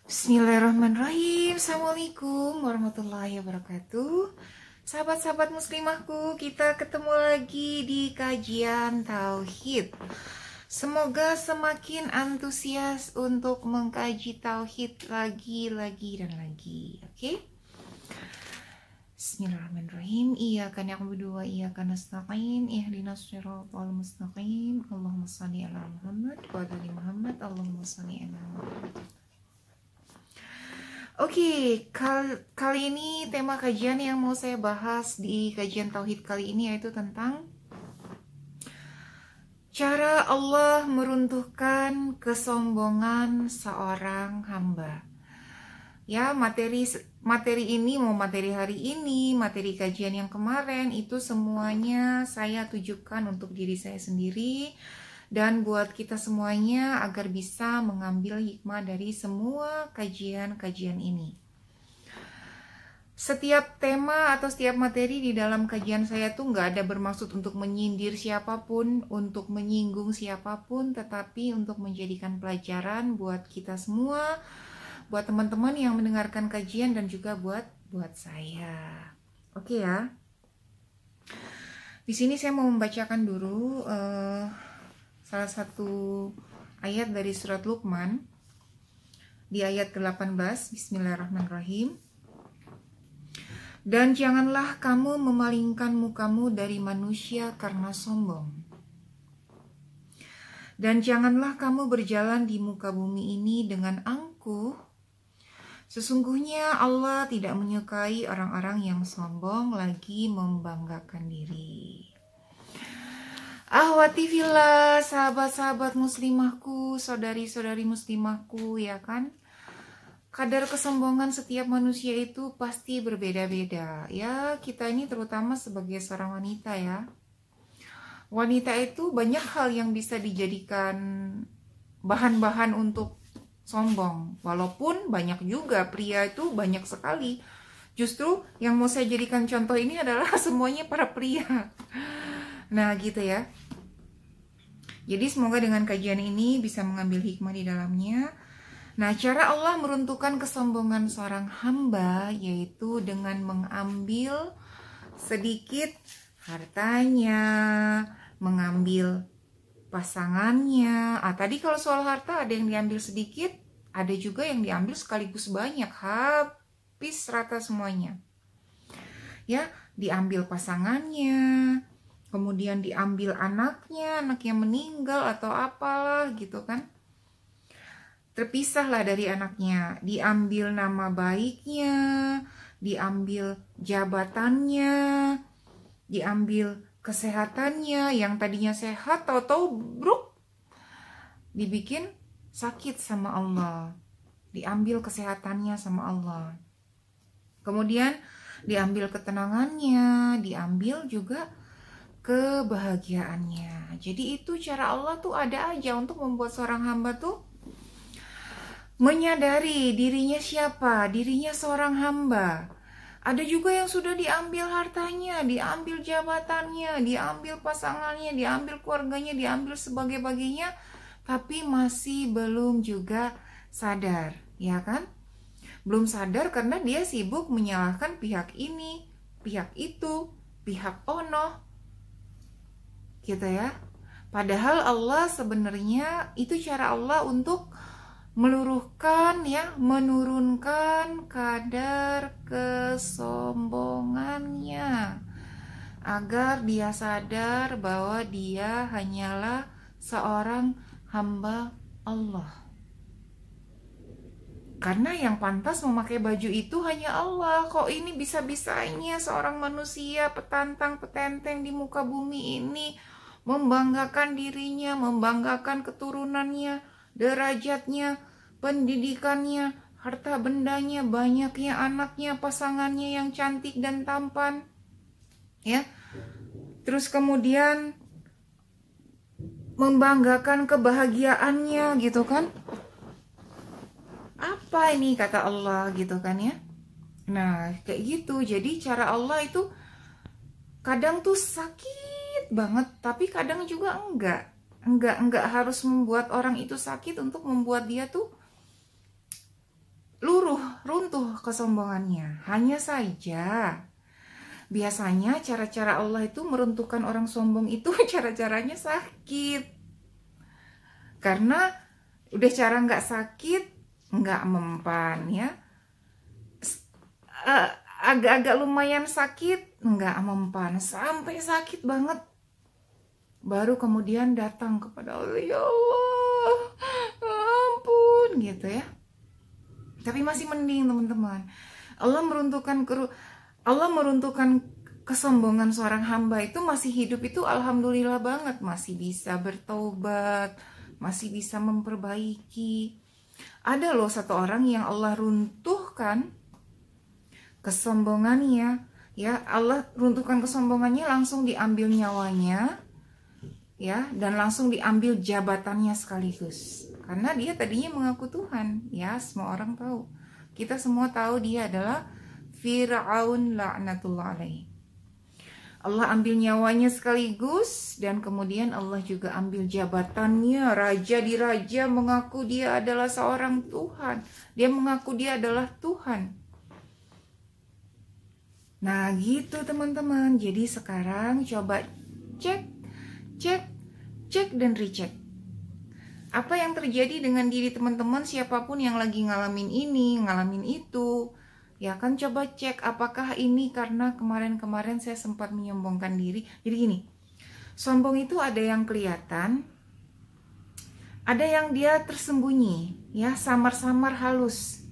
Bismillahirrahmanirrahim. Assalamualaikum warahmatullahi wabarakatuh. Sahabat-sahabat muslimahku, kita ketemu lagi di kajian Tauhid. Semoga semakin antusias untuk mengkaji Tauhid lagi dan lagi. Oke? Bismillahirrahmanirrahim. Iyyaka na'budu wa iyyaka nasta'in. Ihdinas shiratal mustaqim. Allahumma shalli ala Muhammad wa ala Muhammad. Allahumma shalli ala Muhammad. Oke, kali ini tema kajian yang mau saya bahas di kajian Tauhid kali ini yaitu tentang cara Allah meruntuhkan kesombongan seorang hamba. Ya, materi ini mau materi hari ini, materi kajian yang kemarin itu semuanya saya tujukan untuk diri saya sendiri dan buat kita semuanya agar bisa mengambil hikmah dari semua kajian-kajian ini. Setiap tema atau setiap materi di dalam kajian saya tuh nggak ada bermaksud untuk menyindir siapapun, untuk menyinggung siapapun, tetapi untuk menjadikan pelajaran buat kita semua, buat teman-teman yang mendengarkan kajian dan juga buat saya. Oke ya. Di sini saya mau membacakan dulu salah satu ayat dari surat Luqman di ayat ke-18. Bismillahirrahmanirrahim. Dan janganlah kamu memalingkan mukamu dari manusia karena sombong. Dan janganlah kamu berjalan di muka bumi ini dengan angkuh. Sesungguhnya Allah tidak menyukai orang-orang yang sombong lagi membanggakan diri. Ahwati fillah, sahabat-sahabat muslimahku, saudari-saudari muslimahku, ya kan? Kadar kesombongan setiap manusia itu pasti berbeda-beda. Ya, kita ini terutama sebagai seorang wanita ya. Wanita itu banyak hal yang bisa dijadikan bahan-bahan untuk sombong. Walaupun banyak juga, pria itu banyak sekali. Justru yang mau saya jadikan contoh ini adalah semuanya para pria. Nah gitu ya. Jadi semoga dengan kajian ini bisa mengambil hikmah di dalamnya. Nah, cara Allah meruntuhkan kesombongan seorang hamba yaitu dengan mengambil sedikit hartanya, mengambil pasangannya. Tadi kalau soal harta ada yang diambil sedikit, ada juga yang diambil sekaligus banyak, habis rata semuanya. Ya, diambil pasangannya, kemudian diambil anaknya meninggal atau apalah gitu kan. Terpisahlah dari anaknya, diambil nama baiknya, diambil jabatannya, diambil kesehatannya, yang tadinya sehat tahu-tahu bruk, dibikin sakit sama Allah, diambil kesehatannya sama Allah. Kemudian diambil ketenangannya, diambil juga kebahagiaannya. Jadi itu cara Allah tuh ada aja untuk membuat seorang hamba tuh menyadari dirinya siapa, dirinya seorang hamba. Ada juga yang sudah diambil hartanya, diambil jabatannya, diambil pasangannya, diambil keluarganya, diambil sebagai-bagainya, tapi masih belum juga sadar, ya kan? Belum sadar karena dia sibuk menyalahkan pihak ini, pihak itu, pihak ono, gitu ya. Padahal Allah sebenarnya itu cara Allah untuk meluruhkan ya, menurunkan kadar kesombongannya agar dia sadar bahwa dia hanyalah seorang hamba Allah. Karena yang pantas memakai baju itu hanya Allah. Kok ini bisa-bisanya seorang manusia petantang petenteng di muka bumi ini membanggakan dirinya, membanggakan keturunannya, derajatnya, pendidikannya, harta bendanya, banyaknya anaknya, pasangannya yang cantik dan tampan, ya. Terus kemudian membanggakan kebahagiaannya, gitu kan? Apa ini kata Allah, gitu kan ya? Nah, kayak gitu. Jadi cara Allah itu kadang tuh sakit banget, tapi kadang juga enggak. Enggak harus membuat orang itu sakit untuk membuat dia tuh kesombongannya. Hanya saja biasanya cara-cara Allah itu meruntuhkan orang sombong itu cara-caranya sakit. Karena udah cara nggak sakit, nggak mempan ya. Agak-agak lumayan sakit, nggak mempan. Sampai sakit banget. Baru kemudian datang kepada Allah, ya Allah, ampun gitu ya. Tapi masih mending teman-teman. Allah meruntuhkan kesombongan seorang hamba itu masih hidup itu alhamdulillah banget, masih bisa bertobat, masih bisa memperbaiki. Ada loh satu orang yang Allah runtuhkan kesombongannya, ya Allah runtuhkan kesombongannya, langsung diambil nyawanya, ya, dan langsung diambil jabatannya sekaligus. Karena dia tadinya mengaku Tuhan, ya semua orang tahu. Kita semua tahu dia adalah Fir'aun la'natullah alaih. Allah ambil nyawanya sekaligus, dan kemudian Allah juga ambil jabatannya. Raja di raja mengaku dia adalah seorang Tuhan. Dia mengaku dia adalah Tuhan. Nah gitu teman-teman. Jadi sekarang coba cek dan recheck. Apa yang terjadi dengan diri teman-teman, siapapun yang lagi ngalamin ini, ngalamin itu, ya kan, coba cek apakah ini karena kemarin-kemarin saya sempat menyombongkan diri. Jadi gini, sombong itu ada yang kelihatan, ada yang dia tersembunyi, ya, samar-samar halus.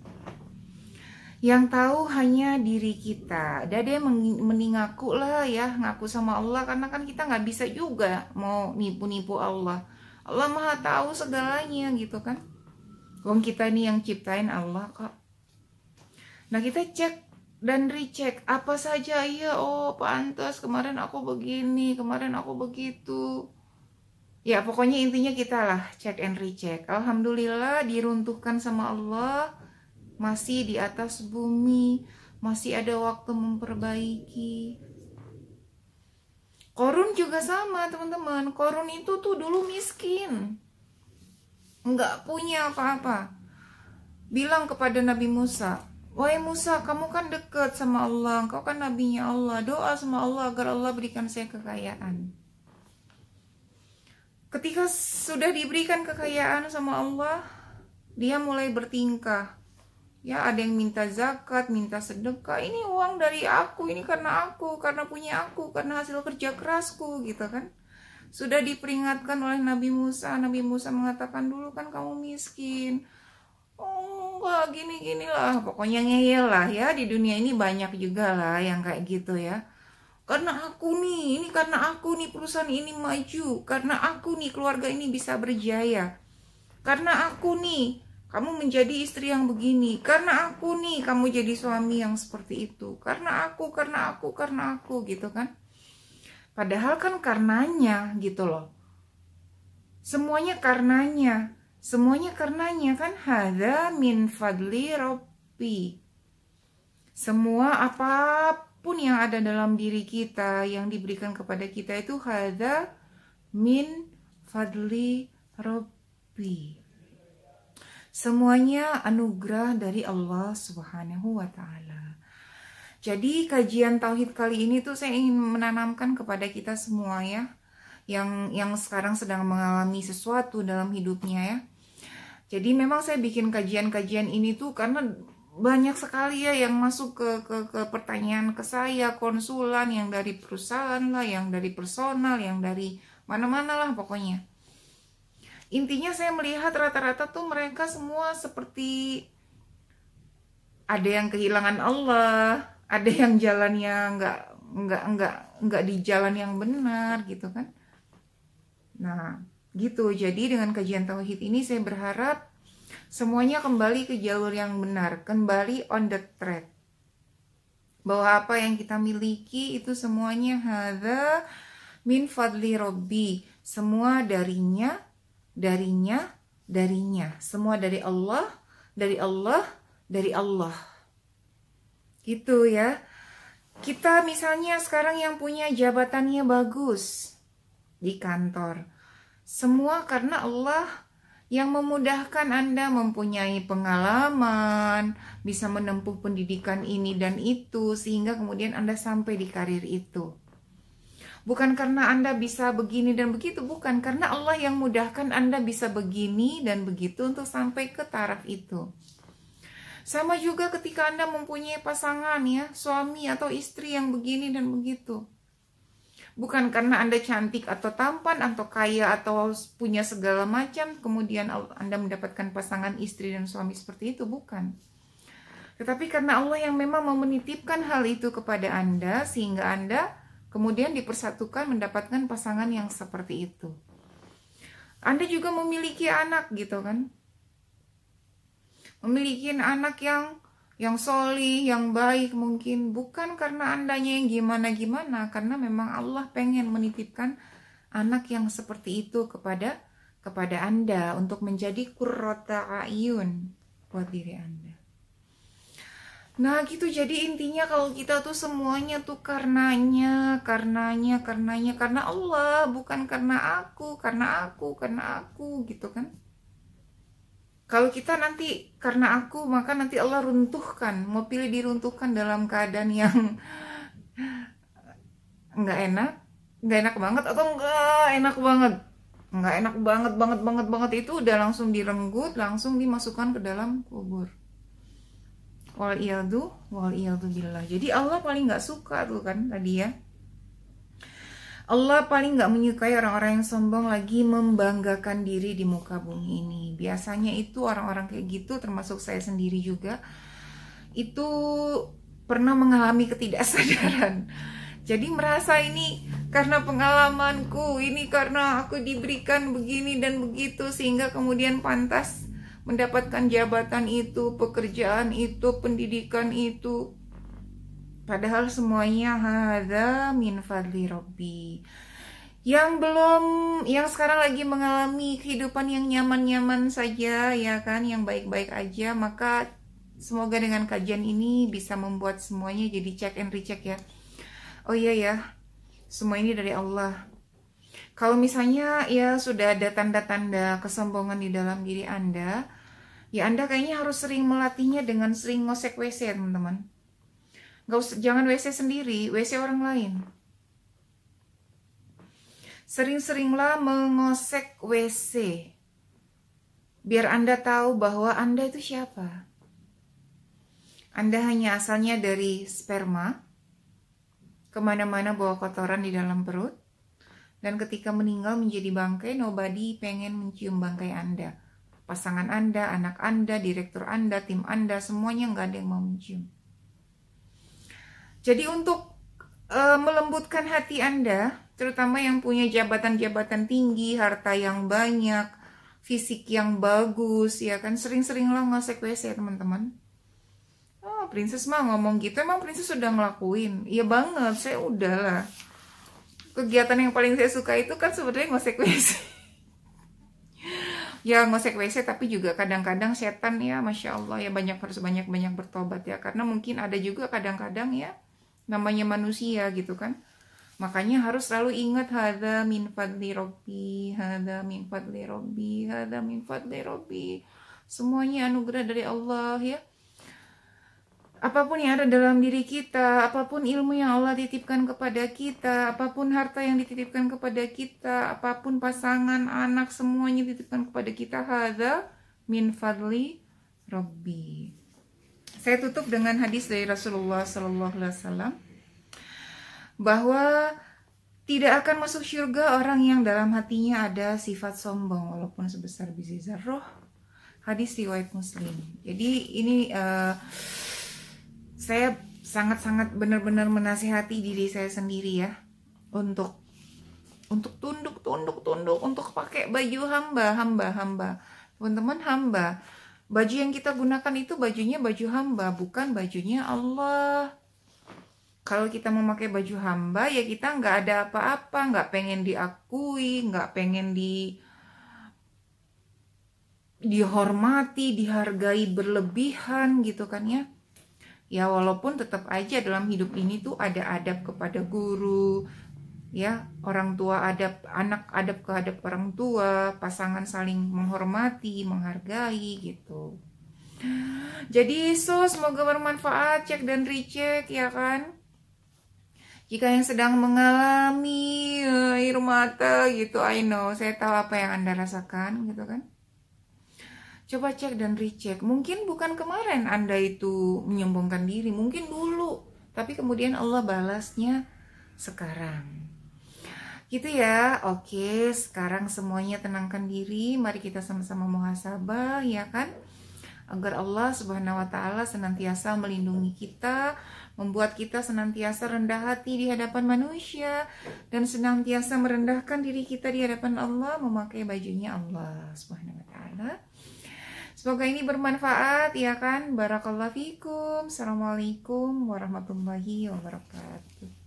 Yang tahu hanya diri kita. Ada yang mending ngaku lah ya, ngaku sama Allah, karena kan kita nggak bisa juga mau nipu-nipu Allah. Allah maha tahu segalanya gitu kan. Wong kita ini yang ciptain Allah kok. Nah kita cek dan recheck apa saja, iya, oh pantas kemarin aku begini, kemarin aku begitu. Ya pokoknya intinya kita lah cek and recheck. Alhamdulillah diruntuhkan sama Allah, masih di atas bumi, masih ada waktu memperbaiki. Korun juga sama teman-teman. Korun itu tuh dulu miskin, nggak punya apa-apa. Bilang kepada Nabi Musa, wahai Musa, kamu kan dekat sama Allah, engkau kan nabinya Allah, doa sama Allah agar Allah berikan saya kekayaan. Ketika sudah diberikan kekayaan sama Allah, dia mulai bertingkah. Ya ada yang minta zakat, minta sedekah, ini uang dari aku, ini karena punya aku, karena hasil kerja kerasku gitu kan. Sudah diperingatkan oleh Nabi Musa mengatakan, dulu kan kamu miskin. Oh enggak, gini-gini lah, pokoknya ngeyel lah ya, di dunia ini banyak juga lah yang kayak gitu ya. Karena aku nih, ini karena aku nih perusahaan ini maju, karena aku nih keluarga ini bisa berjaya, karena aku nih kamu menjadi istri yang begini, karena aku nih kamu jadi suami yang seperti itu, karena aku gitu kan. Padahal kan karenanya gitu loh. Semuanya karenanya kan, hadza min fadli Rabbi. Semua apapun yang ada dalam diri kita yang diberikan kepada kita itu hadza min fadli Rabbi. Semuanya anugerah dari Allah Subhanahu wa Ta'ala. Jadi kajian tauhid kali ini tuh saya ingin menanamkan kepada kita semua ya, yang sekarang sedang mengalami sesuatu dalam hidupnya ya. Jadi memang saya bikin kajian-kajian ini tuh karena banyak sekali ya yang masuk ke pertanyaan ke saya, konsulan yang dari perusahaan lah, yang dari personal, yang dari mana-mana lah pokoknya. Intinya saya melihat rata-rata tuh mereka semua seperti ada yang kehilangan Allah, ada yang jalannya nggak di jalan yang benar gitu kan. Nah gitu, jadi dengan kajian tauhid ini saya berharap semuanya kembali ke jalur yang benar, kembali on the track, bahwa apa yang kita miliki itu semuanya hadza min fadli Rabbi, semua darinya, semua dari Allah gitu ya. Kita misalnya sekarang yang punya jabatannya bagus di kantor, semua karena Allah yang memudahkan Anda mempunyai pengalaman, bisa menempuh pendidikan ini dan itu, sehingga kemudian Anda sampai di karir itu. Bukan karena Anda bisa begini dan begitu, bukan. Karena Allah yang mudahkan Anda bisa begini dan begitu untuk sampai ke taraf itu. Sama juga ketika Anda mempunyai pasangan ya, suami atau istri yang begini dan begitu. Bukan karena Anda cantik atau tampan atau kaya atau punya segala macam, kemudian Anda mendapatkan pasangan istri dan suami seperti itu, bukan. Tetapi karena Allah yang memang mau menitipkan hal itu kepada Anda, sehingga Anda kemudian dipersatukan mendapatkan pasangan yang seperti itu. Anda juga memiliki anak gitu kan. Memiliki anak yang solih, yang baik mungkin. Bukan karena Andanya yang gimana-gimana. Karena memang Allah pengen menitipkan anak yang seperti itu kepada Anda. Untuk menjadi qurrata a'yun buat diri Anda. Nah gitu, jadi intinya kalau kita tuh semuanya tuh karena Allah, bukan karena aku gitu kan. Kalau kita nanti karena aku, maka nanti Allah runtuhkan, mau pilih diruntuhkan dalam keadaan yang nggak enak banget atau nggak enak banget itu udah langsung direnggut, langsung dimasukkan ke dalam kubur. Waliyadu billah. Jadi Allah paling nggak suka tuh kan tadi ya. Allah paling nggak menyukai orang-orang yang sombong lagi membanggakan diri di muka bumi ini. Biasanya itu orang-orang kayak gitu, termasuk saya sendiri juga, itu pernah mengalami ketidaksadaran. Jadi merasa ini karena pengalamanku, ini karena aku diberikan begini dan begitu, sehingga kemudian pantas mendapatkan jabatan itu, pekerjaan itu, pendidikan itu. Padahal semuanya hadza min fadli Rabbi. Yang sekarang lagi mengalami kehidupan yang nyaman-nyaman saja ya kan, yang baik-baik aja, maka semoga dengan kajian ini bisa membuat semuanya jadi check and recheck ya. Oh iya ya, semua ini dari Allah. Kalau misalnya ya sudah ada tanda-tanda kesombongan di dalam diri Anda, ya Anda kayaknya harus sering melatihnya dengan sering ngosek WC teman-teman. Jangan WC sendiri, WC orang lain. Sering-seringlah mengosek WC. Biar Anda tahu bahwa Anda itu siapa. Anda hanya asalnya dari sperma, kemana-mana bawa kotoran di dalam perut, dan ketika meninggal menjadi bangkai, nobody pengen mencium bangkai Anda. Pasangan Anda, anak Anda, direktur Anda, tim Anda, semuanya nggak ada yang mau mencium. Jadi untuk melembutkan hati Anda, terutama yang punya jabatan-jabatan tinggi, harta yang banyak, fisik yang bagus, ya kan, sering-seringlah ngosek WC teman-teman. Oh, Princess mah ngomong gitu, emang Princess sudah ngelakuin? Iya banget, saya udah lah. Kegiatan yang paling saya suka itu kan sebenarnya ngosek WC. Ya ngosek WC, tapi juga kadang-kadang setan ya, Masya Allah ya, harus banyak-banyak bertobat ya. Karena mungkin ada juga kadang-kadang ya, namanya manusia gitu kan. Makanya harus selalu ingat hadza min fadli Rabbi, hadza min fadli Rabbi, hadza min fadli Rabbi. Semuanya anugerah dari Allah ya. Apapun yang ada dalam diri kita, apapun ilmu yang Allah titipkan kepada kita, apapun harta yang dititipkan kepada kita, apapun pasangan, anak, semuanya dititipkan kepada kita, hadza min fadli Rabbi. Saya tutup dengan hadis dari Rasulullah SAW, bahwa tidak akan masuk surga orang yang dalam hatinya ada sifat sombong walaupun sebesar biji zarrah. Hadis riwayat Muslim. Jadi ini saya sangat-sangat benar-benar menasihati diri saya sendiri ya, untuk tunduk, untuk pakai baju hamba. Teman-teman, hamba. Baju yang kita gunakan itu bajunya baju hamba, bukan bajunya Allah. Kalau kita memakai baju hamba, ya kita nggak ada apa-apa, nggak pengen diakui, nggak pengen dihormati, dihargai berlebihan gitu kan ya. Ya walaupun tetap aja dalam hidup ini tuh ada adab kepada guru, ya, orang tua adab, anak adab kehadap orang tua, pasangan saling menghormati, menghargai gitu. Jadi semoga bermanfaat, cek dan recheck ya kan. Jika yang sedang mengalami air mata gitu, I know, saya tahu apa yang Anda rasakan gitu kan. Coba cek dan recheck. Mungkin bukan kemarin Anda itu menyombongkan diri, mungkin dulu, tapi kemudian Allah balasnya sekarang. Gitu ya. Oke, sekarang semuanya tenangkan diri. Mari kita sama-sama muhasabah ya kan. Agar Allah Subhanahu wa taala senantiasa melindungi kita, membuat kita senantiasa rendah hati di hadapan manusia dan senantiasa merendahkan diri kita di hadapan Allah, memakai bajunya Allah Subhanahu wa taala. Semoga ini bermanfaat ya kan. Barakallahu fikum. Assalamualaikum warahmatullahi wabarakatuh.